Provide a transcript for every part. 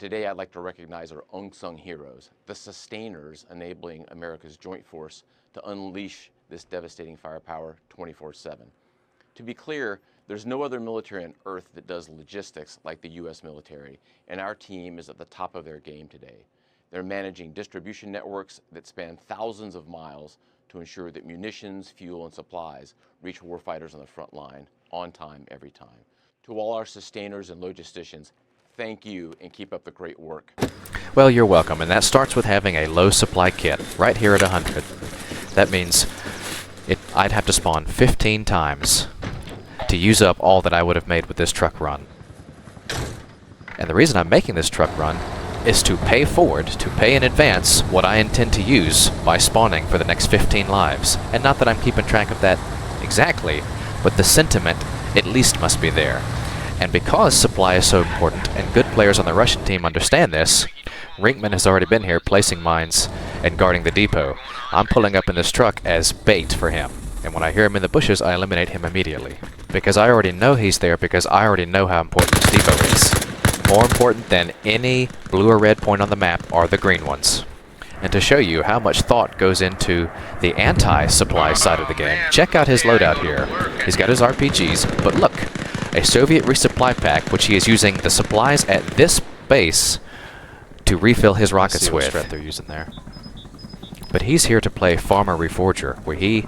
And today I'd like to recognize our unsung heroes, the sustainers enabling America's joint force to unleash this devastating firepower 24/7. To be clear, there's no other military on earth that does logistics like the U.S. military, and our team is at the top of their game today. They're managing distribution networks that span thousands of miles to ensure that munitions, fuel, and supplies reach warfighters on the front line on time, every time. To all our sustainers and logisticians, thank you and keep up the great work. Well, you're welcome, and that starts with having a low supply kit right here at 100. That means I'd have to spawn 15 times to use up all that I would have made with this truck run. And the reason I'm making this truck run is to pay forward, to pay in advance what I intend to use by spawning for the next 15 lives. And not that I'm keeping track of that exactly, but the sentiment at least must be there. And because supply is so important, and good players on the Russian team understand this, Rinkman has already been here placing mines and guarding the depot. I'm pulling up in this truck as bait for him. And when I hear him in the bushes, I eliminate him immediately. Because I already know he's there, because I already know how important this depot is. More important than any blue or red point on the map are the green ones. And to show you how much thought goes into the anti-supply side of the game, check out his loadout here. He's got his RPGs, but look, a Soviet resupply pack, which he is using the supplies at this base to refill his rockets with. What they're using there. But he's here to play Farmer Reforger, where he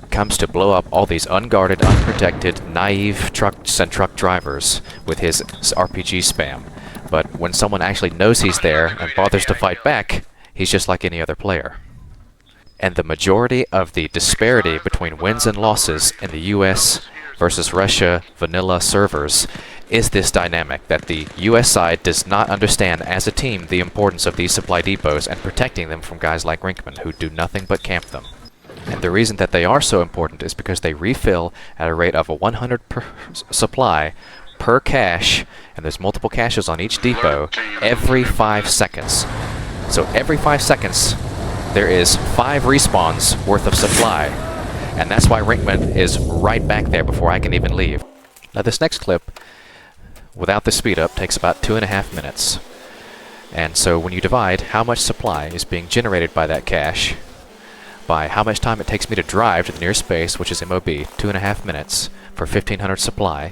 comes to blow up all these unguarded, unprotected, naive trucks and truck drivers with his RPG spam. But when someone actually knows he's there and bothers to fight back, he's just like any other player. And the majority of the disparity between wins and losses in the US versus Russia vanilla servers is this dynamic that the US side does not understand as a team the importance of these supply depots and protecting them from guys like Rinkman who do nothing but camp them. And the reason that they are so important is because they refill at a rate of a 100 per supply per cache, and there's multiple caches on each depot, every 5 seconds. So every 5 seconds, there is 5 respawns worth of supply. And that's why Rinkman is right back there before I can even leave. Now this next clip, without the speed up, takes about 2.5 minutes. And so when you divide how much supply is being generated by that cache by how much time it takes me to drive to the nearest base, which is MOB, 2.5 minutes for 1,500 supply,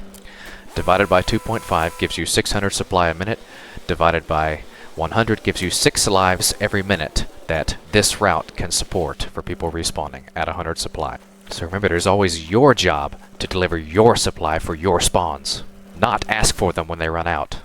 divided by 2.5 gives you 600 supply a minute, divided by 100 gives you 6 lives every minute that this route can support for people respawning at 100 supply. So remember, it is always your job to deliver your supply for your spawns, not ask for them when they run out.